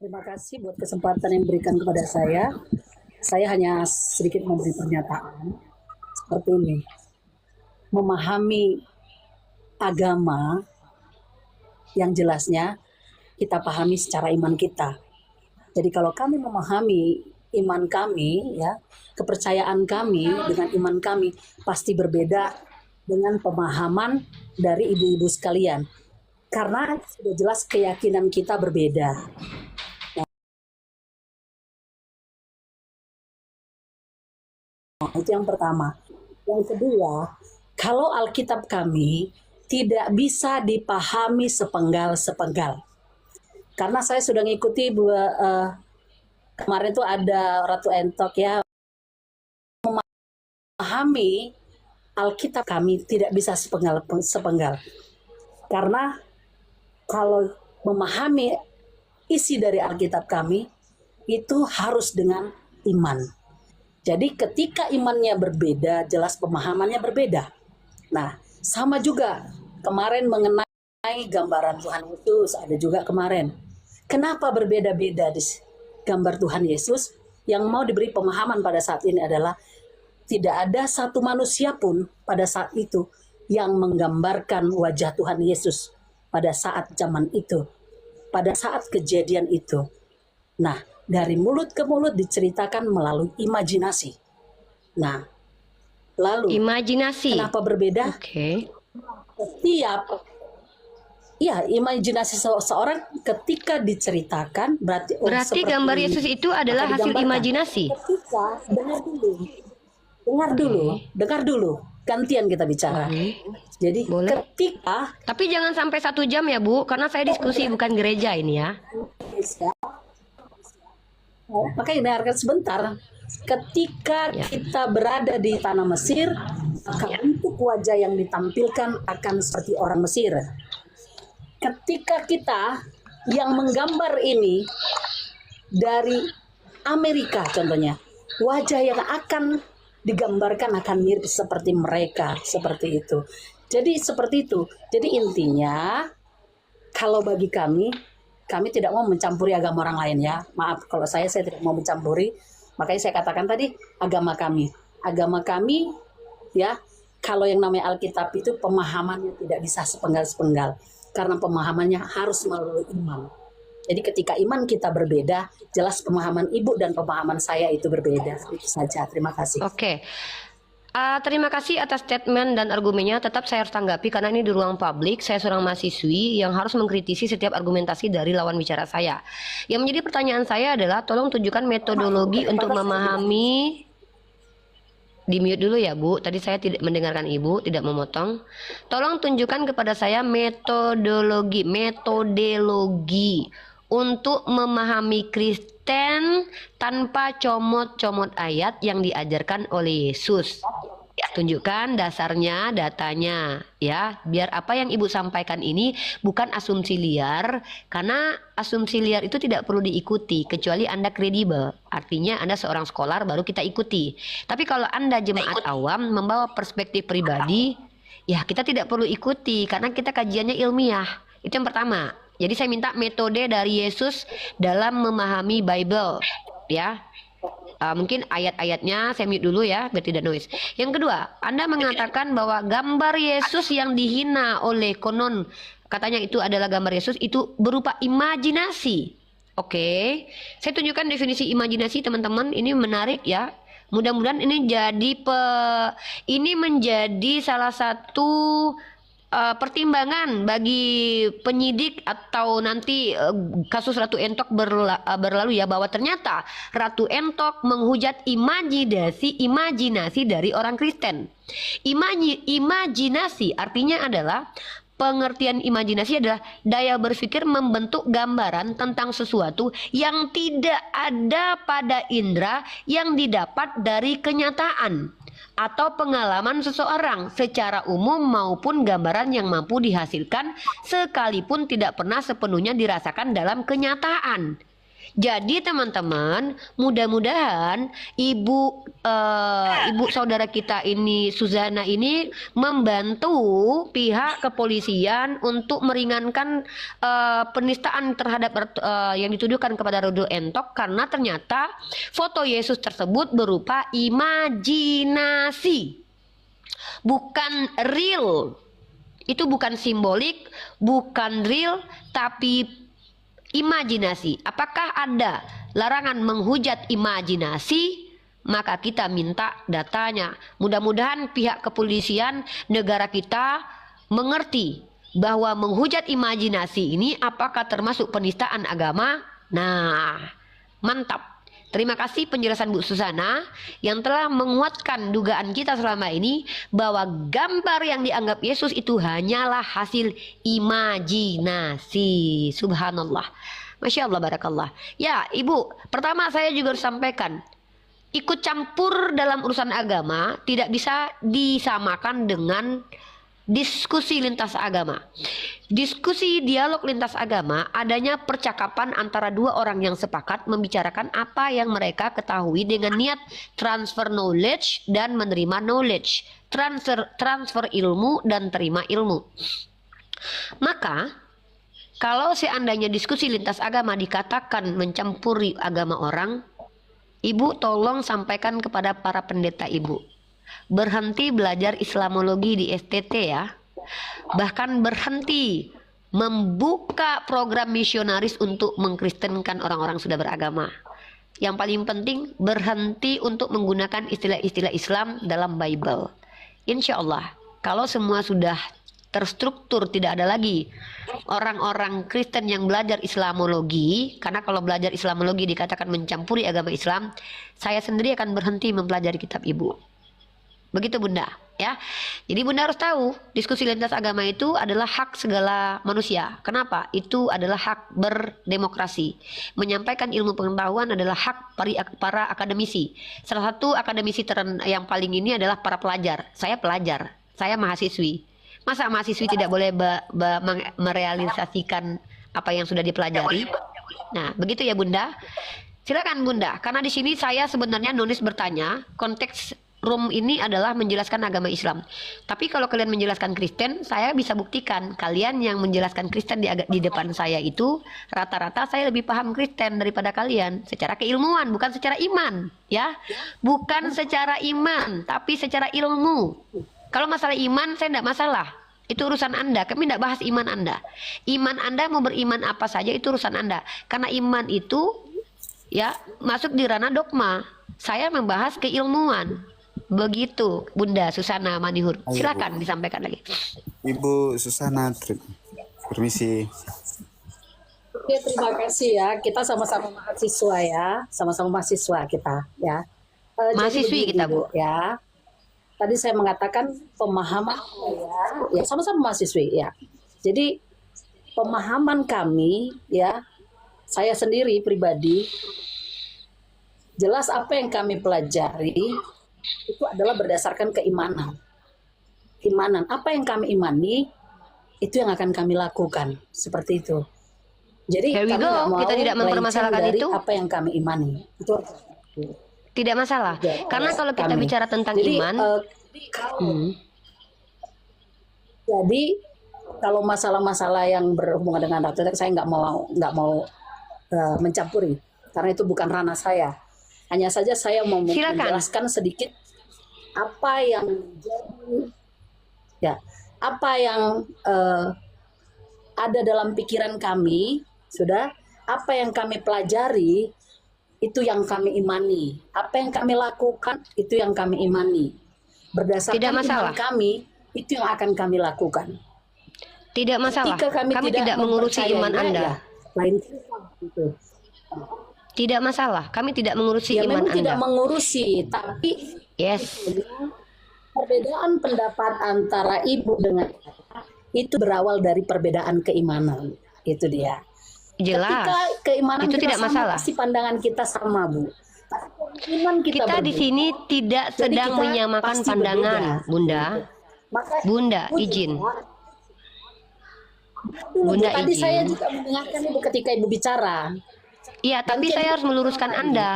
Terima kasih buat kesempatan yang diberikan kepada saya. Saya hanya sedikit memberi pernyataan seperti ini. Memahami agama yang jelasnya kita pahami secara iman kita. Jadi kalau kami memahami iman kami, ya, kepercayaan kami dengan iman kami pasti berbeda dengan pemahaman dari ibu-ibu sekalian. Karena sudah jelas keyakinan kita berbeda. Nah, itu yang pertama. Yang kedua, kalau Alkitab kami tidak bisa dipahami sepenggal-sepenggal. Karena saya sudah ngikuti kemarin itu ada Ratu Entok ya, memahami Alkitab kami tidak bisa sepenggal. Karena kalau memahami isi dari Alkitab kami itu harus dengan iman. Jadi ketika imannya berbeda, jelas pemahamannya berbeda. Nah, sama juga kemarin mengenai gambaran Tuhan Yesus, ada juga kemarin. Kenapa berbeda-beda di gambar Tuhan Yesus? Yang mau diberi pemahaman pada saat ini adalah tidak ada satu manusia pun pada saat itu yang menggambarkan wajah Tuhan Yesus pada saat zaman itu, pada saat kejadian itu. Nah, dari mulut ke mulut diceritakan melalui imajinasi. Nah, lalu imajinasi. Kenapa berbeda? Setiap imajinasi seseorang ketika diceritakan berarti gambar Yesus itu adalah hasil imajinasi. Ketika dengar dulu, gantian kita bicara. Jadi boleh. Ketika, tapi jangan sampai 1 jam ya Bu, karena saya diskusi bukan gereja ini ya. Makanya dengarkan sebentar. Ketika kita berada di tanah Mesir, maka untuk wajah yang ditampilkan akan seperti orang Mesir. Ketika kita yang menggambar ini dari Amerika contohnya, wajah yang akan digambarkan akan mirip seperti mereka, seperti itu. Jadi seperti itu. Jadi intinya, kalau bagi kami tidak mau mencampuri agama orang lain ya. Maaf kalau saya tidak mau mencampuri. Makanya saya katakan tadi agama kami ya, kalau yang namanya Alkitab itu pemahamannya tidak bisa sepenggal-sepenggal karena pemahamannya harus melalui iman. Jadi ketika iman kita berbeda, jelas pemahaman ibu dan pemahaman saya itu berbeda. Itu saja. Terima kasih. Oke. Terima kasih atas statement dan argumennya. Tetap saya harus tanggapi karena ini di ruang publik. Saya seorang mahasiswi yang harus mengkritisi setiap argumentasi dari lawan bicara saya. Yang menjadi pertanyaan saya adalah tolong tunjukkan metodologi untuk memahami. Di mute dulu ya Bu. Tadi saya tidak mendengarkan Ibu, tidak memotong. Tolong tunjukkan kepada saya metodologi untuk memahami Kristen tanpa comot-comot ayat yang diajarkan oleh Yesus. Ya, tunjukkan dasarnya, datanya ya, biar apa yang Ibu sampaikan ini bukan asumsi liar, karena asumsi liar itu tidak perlu diikuti kecuali Anda kredibel. Artinya Anda seorang scholar baru kita ikuti. Tapi kalau Anda jemaat awam membawa perspektif pribadi, ya kita tidak perlu ikuti karena kita kajiannya ilmiah. Itu yang pertama. Jadi saya minta metode dari Yesus dalam memahami Bible, ya. Mungkin ayat-ayatnya saya mute dulu ya, biar tidak noise. Yang kedua, Anda mengatakan bahwa gambar Yesus yang dihina oleh konon, katanya itu adalah gambar Yesus, itu berupa imajinasi. Oke, saya tunjukkan definisi imajinasi teman-teman, ini menarik ya. Mudah-mudahan ini menjadi salah satu pertimbangan bagi penyidik atau nanti kasus Ratu Entok berlalu ya, bahwa ternyata Ratu Entok menghujat imajinasi dari orang Kristen. Imajinasi artinya adalah, pengertian imajinasi adalah daya berpikir membentuk gambaran tentang sesuatu yang tidak ada pada indera yang didapat dari kenyataan atau pengalaman seseorang secara umum maupun gambaran yang mampu dihasilkan sekalipun tidak pernah sepenuhnya dirasakan dalam kenyataan. Jadi teman-teman, mudah-mudahan ibu saudara kita ini Suzana ini membantu pihak kepolisian untuk meringankan penistaan terhadap yang dituduhkan kepada Rudol Entok, karena ternyata foto Yesus tersebut berupa imajinasi, bukan real. Itu bukan simbolik, bukan real, tapi imajinasi. Apakah ada larangan menghujat imajinasi? Maka kita minta datanya. Mudah-mudahan pihak kepolisian negara kita mengerti bahwa menghujat imajinasi ini apakah termasuk penistaan agama. Nah, mantap. Terima kasih penjelasan Bu Susana yang telah menguatkan dugaan kita selama ini bahwa gambar yang dianggap Yesus itu hanyalah hasil imajinasi. Subhanallah. Masya Allah, barakallah. Ya, Ibu, pertama saya juga harus sampaikan, ikut campur dalam urusan agama tidak bisa disamakan dengan diskusi lintas agama. Diskusi dialog lintas agama adanya percakapan antara dua orang yang sepakat membicarakan apa yang mereka ketahui dengan niat transfer knowledge dan menerima knowledge, transfer ilmu dan terima ilmu. Maka kalau seandainya diskusi lintas agama dikatakan mencampuri agama orang, Ibu tolong sampaikan kepada para pendeta Ibu, berhenti belajar Islamologi di STT ya. Bahkan berhenti membuka program misionaris untuk mengkristenkan orang-orang sudah beragama. Yang paling penting berhenti untuk menggunakan istilah-istilah Islam dalam Bible. Insya Allah kalau semua sudah terstruktur, tidak ada lagi orang-orang Kristen yang belajar Islamologi, karena kalau belajar Islamologi dikatakan mencampuri agama Islam, saya sendiri akan berhenti mempelajari kitab Ibu. Begitu Bunda ya. Jadi Bunda harus tahu diskusi lintas agama itu adalah hak segala manusia. Kenapa? Itu adalah hak berdemokrasi. Menyampaikan ilmu pengetahuan adalah hak para akademisi. Salah satu akademisi yang paling ini adalah para pelajar. Saya pelajar, saya mahasiswi. Masa mahasiswi tidak boleh merealisasikan apa yang sudah dipelajari? Nah, begitu ya Bunda. Silakan Bunda, karena di sini saya sebenarnya nulis bertanya, konteks room ini adalah menjelaskan agama Islam. Tapi kalau kalian menjelaskan Kristen, saya bisa buktikan kalian yang menjelaskan Kristen di depan saya itu rata-rata saya lebih paham Kristen daripada kalian secara keilmuan, bukan secara iman, ya. Bukan secara iman, tapi secara ilmu. Kalau masalah iman saya tidak masalah. Itu urusan Anda, kami tidak bahas iman Anda. Iman Anda mau beriman apa saja itu urusan Anda. Karena iman itu ya masuk di ranah dogma. Saya membahas keilmuan. Begitu Bunda Susana Manihur. Silakan disampaikan lagi. Ibu Susana, permisi. Oke, terima kasih ya. Kita sama-sama mahasiswa ya, sama-sama mahasiswa kita ya. Mahasiswi kita Bu ya. Tadi saya mengatakan pemahaman ya sama-sama mahasiswi ya. Jadi pemahaman kami ya, saya sendiri pribadi jelas apa yang kami pelajari itu adalah berdasarkan keimanan. Keimanan, apa yang kami imani itu yang akan kami lakukan, seperti itu. Jadi kami nggak mau kita tidak mempermasalahkan dari itu. apa yang kami imani. Itu tidak masalah. Karena kalau kita bicara tentang iman, jadi kalau masalah-masalah yang berhubungan dengan dokter, saya nggak mau mencampuri, karena itu bukan ranah saya. Hanya saja saya mau menjelaskan sedikit apa yang menjadi ya, apa yang ada dalam pikiran kami, sudah apa yang kami pelajari itu yang kami imani, apa yang kami lakukan itu yang kami imani. Berdasarkan iman kami itu yang akan kami lakukan. Tidak masalah. Kami tidak mengurusi iman Anda. Ya, lain itu. Tidak masalah, kami tidak mengurusi ya, iman Anda. Tidak mengurusi, tapi perbedaan pendapat antara ibu dengan itu berawal dari perbedaan keimanan. Itu dia. Jelas. Ketika keimanan itu kita tidak sama, masalah. pasti pandangan kita sama, Bu. Iman kita di sini tidak sedang menyamakan pandangan, berbeda. Bunda. Maka, Bunda, izin. Bunda, tadi izin. Saya juga mendengarkan Ibu ketika Ibu bicara. Iya, tapi Gantian saya Ibu harus meluruskan Anda.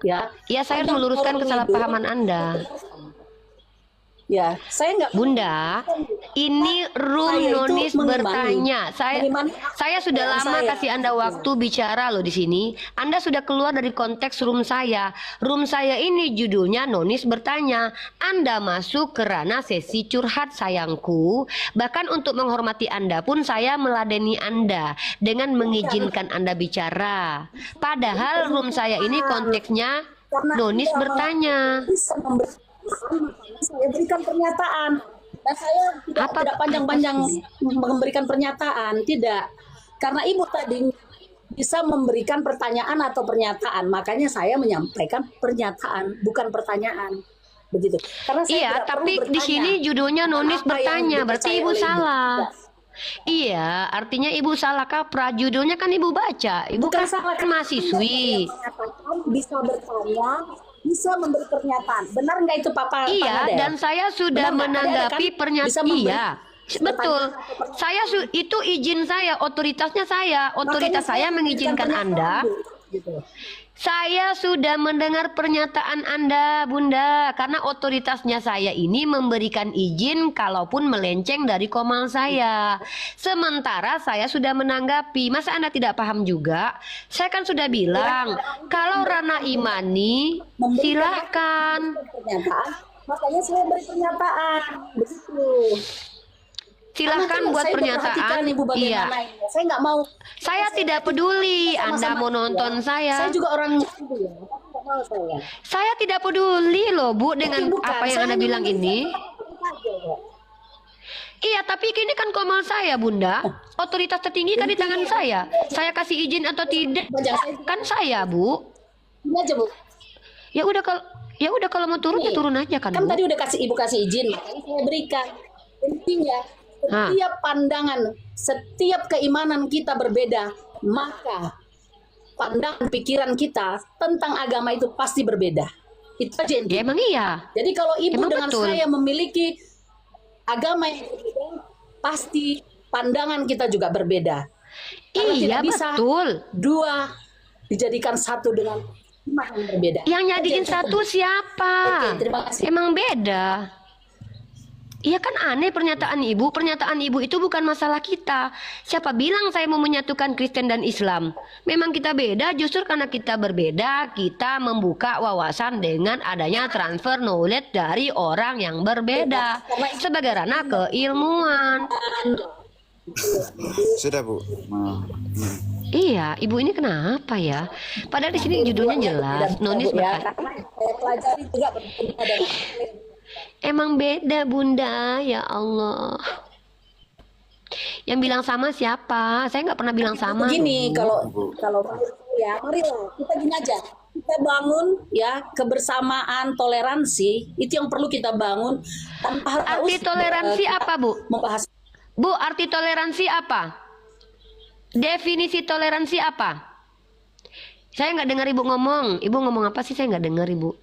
ya. Iya, saya harus Anda meluruskan forum kesalahpahaman Ibu, Anda. ya, saya nggak Bunda, ini saya room itu Nonis mengimani. bertanya. Mengimani Saya sudah yang lama saya. kasih Anda waktu bicara loh di sini. Anda sudah keluar dari konteks room saya. Room saya ini judulnya Nonis bertanya. Anda masuk ke ranah sesi curhat sayangku. Bahkan untuk menghormati Anda pun saya meladeni Anda dengan mengizinkan Anda bicara. Padahal room saya ini konteksnya Karena Nonis Anda bertanya. bisa makanya saya berikan pernyataan. Dan saya tidak panjang-panjang memberikan pernyataan, tidak. Karena Ibu tadi bisa memberikan pertanyaan atau pernyataan, makanya saya menyampaikan pernyataan, bukan pertanyaan. Begitu. Karena saya Iya, tidak tapi perlu di bertanya sini judulnya Nonis apa yang bertanya, berarti dipercaya Ibu oleh Ibu. salah. Tidak. Iya, artinya Ibu salah kaprah. Judulnya kan Ibu baca. Ibu Bukan kan salah, mahasiswi. mengatakan bisa bertanya, bisa memberi pernyataan. Benar nggak itu Papa? Iya, Panadel? dan saya sudah Benar nggak? menanggapi Ada kan? pernyataan. Bisa memberi Iya, betul. Saya itu izin saya, otoritasnya saya. Otoritas Makanya saya memberikan mengizinkan pernyataan, Anda. Bu. Gitu. Saya sudah mendengar pernyataan Anda, Bunda, karena otoritasnya saya ini memberikan izin kalaupun melenceng dari komal saya. Sementara saya sudah menanggapi. Masa Anda tidak paham juga? Saya kan sudah bilang, kalau ranah imani, silakan. Pernyataan, makanya saya beri pernyataan. Begitu. Silahkan Karena buat saya pernyataan. memperhatikan Ibu Iya. bagaimana ini. Saya nggak mau. Saya tidak peduli Anda sama-sama mau nonton ya. saya. Saya juga orang Ibu ya. Tapi nggak mau saya. Saya tidak peduli loh Bu dengan Bukan, apa yang saya Anda hanya bilang ini. memberikan aja, kok. Iya, tapi ini kan komal saya, Bunda. Otoritas tertinggi kan di tangan saya. Saya kasih izin atau tidak kan saya, Bu. Ini aja Bu. Ya udah kalau mau turun ya turun aja kan, Kan Bu. tadi udah Ibu kasih izin, makanya saya berikan. Intinya setiap pandangan, setiap keimanan kita berbeda, maka pandangan pikiran kita tentang agama itu pasti berbeda. Itu aja intinya. Ya emang iya. Jadi kalau Ibu Emang dengan betul. saya memiliki agama yang berbeda, pasti pandangan kita juga berbeda. Karena Iya, tidak bisa betul. dua dijadikan satu dengan iman yang berbeda. Yang nyadiin Oke, satu siapa? Oke, terima kasih. Emang beda. Iya kan aneh pernyataan Ibu. Pernyataan Ibu itu bukan masalah kita. Siapa bilang saya mau menyatukan Kristen dan Islam? Memang kita beda, justru karena kita berbeda, kita membuka wawasan dengan adanya transfer knowledge dari orang yang berbeda. Sebagai ranah keilmuan. Sudah Bu. Iya, Ibu ini kenapa ya? Padahal di sini judulnya jelas, Nonis ya, berkata. karena saya pelajari juga berbeda dari Emang beda Bunda, ya Allah. Yang bilang sama siapa? Saya nggak pernah bilang sama. begini. loh. Kalau menurut saya, marilah kita gini aja, kita bangun ya kebersamaan, toleransi itu yang perlu kita bangun tanpa Arti toleransi apa, Bu? membahas. Bu, arti toleransi apa? Definisi toleransi apa? Saya nggak dengar Ibu ngomong. Ibu ngomong apa sih? Saya nggak dengar Ibu.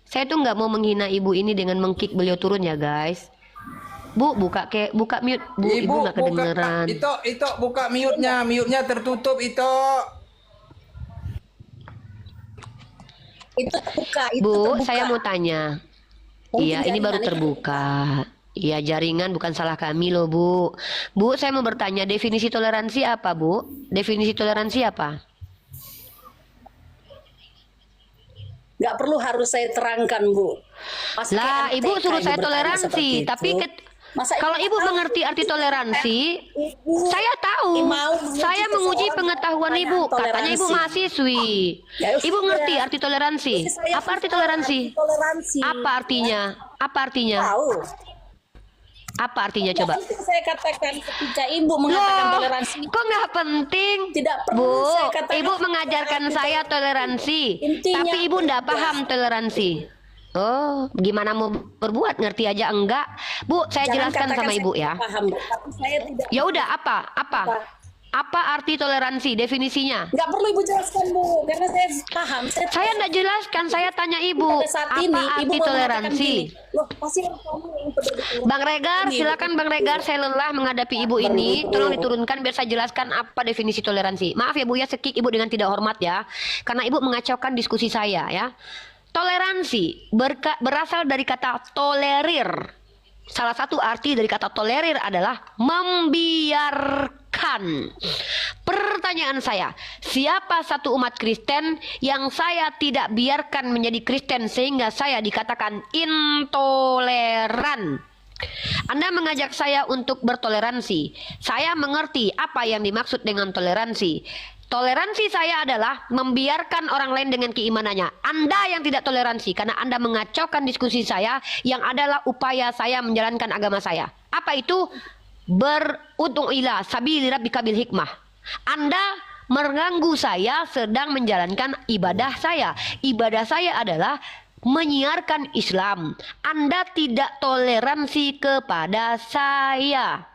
Saya tuh nggak mau menghina Ibu ini dengan mengkick beliau turun ya guys. Bu, buka mute. Bu, Ibu nggak kedengeran. Itu buka mute-nya tertutup itu. Itu terbuka, itu Bu, terbuka. saya mau tanya. Mungkin Iya, ini baru jaringannya terbuka. Iya, jaringan bukan salah kami loh, Bu. Bu, saya mau bertanya, definisi toleransi apa, Bu? Definisi toleransi apa? Nggak perlu harus saya terangkan, Bu. Masa Lah, kayak Ibu MTK suruh saya bertanya toleransi, seperti tapi itu. Masa kalau Ibu tahu? mengerti arti toleransi, Ibu saya tahu. mau menguji Saya menguji seseorang pengetahuan dengan Ibu. Katanya toleransi. Ibu mahasiswi. Ya, Ibu sudah. ngerti arti toleransi? Jadi saya Apa arti tahu toleransi? arti toleransi. Apa artinya? Apa artinya? Tahu. Apa artinya coba? Itu saya katakan ketika Ibu mengatakan Loh, toleransi. kok nggak penting? Tidak perlu Bu, saya katakan Ibu mengajarkan saya toleransi, Intinya- tapi Ibu nggak paham toleransi. Oh, gimana mau berbuat? Ngerti aja enggak? Bu, saya Jangan jelaskan katakan sama saya Ibu ya. tidak paham, Bu. Tapi saya tidak Ya udah, apa? apa. Apa arti toleransi? Definisinya. Nggak perlu Ibu jelaskan, Bu, karena saya paham. Saya enggak jelaskan, saya tanya Ibu. Pada saat Apa ini, Ibu arti mau mengatakan toleransi? gini, loh, pasti kamu yang berbeda. Bang Regar, silakan Bang Regar, saya lelah menghadapi Ibu ini. Tolong diturunkan biar saya jelaskan apa definisi toleransi. Maaf ya Bu ya, sekik Ibu dengan tidak hormat ya. Karena Ibu mengacaukan diskusi saya ya. Toleransi berasal dari kata tolerir. Salah satu arti dari kata tolerir adalah membiarkan. Pertanyaan saya, siapa satu umat Kristen yang saya tidak biarkan menjadi Kristen sehingga saya dikatakan intoleran? Anda mengajak saya untuk bertoleransi. Saya mengerti apa yang dimaksud dengan toleransi. Toleransi saya adalah membiarkan orang lain dengan keimanannya. Anda yang tidak toleransi karena Anda mengacaukan diskusi saya yang adalah upaya saya menjalankan agama saya. Apa itu? Beruntung ila sabili rabbika bil hikmah. Anda mengganggu saya sedang menjalankan ibadah saya. Ibadah saya adalah menyiarkan Islam. Anda tidak toleransi kepada saya.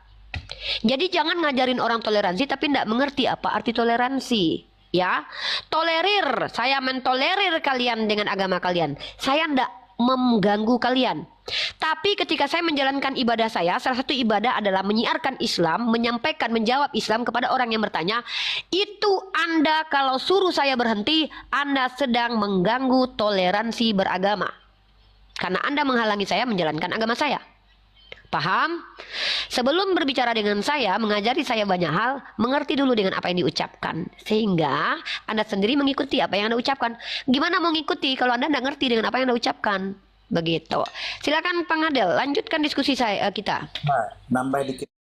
Jadi jangan ngajarin orang toleransi tapi tidak mengerti apa arti toleransi. Ya, tolerir, saya mentolerir kalian dengan agama kalian. Saya tidak mengganggu kalian. Tapi ketika saya menjalankan ibadah saya, salah satu ibadah adalah menyiarkan Islam, menyampaikan, menjawab Islam kepada orang yang bertanya. Itu Anda kalau suruh saya berhenti, Anda sedang mengganggu toleransi beragama. Karena Anda menghalangi saya menjalankan agama saya. Paham? Sebelum berbicara dengan saya, mengajari saya banyak hal, mengerti dulu dengan apa yang diucapkan. Sehingga Anda sendiri mengikuti apa yang Anda ucapkan. Gimana mau ngikuti kalau Anda tidak ngerti dengan apa yang Anda ucapkan? Begitu. Silakan Bang Adel, lanjutkan diskusi kita. Nambah dikit.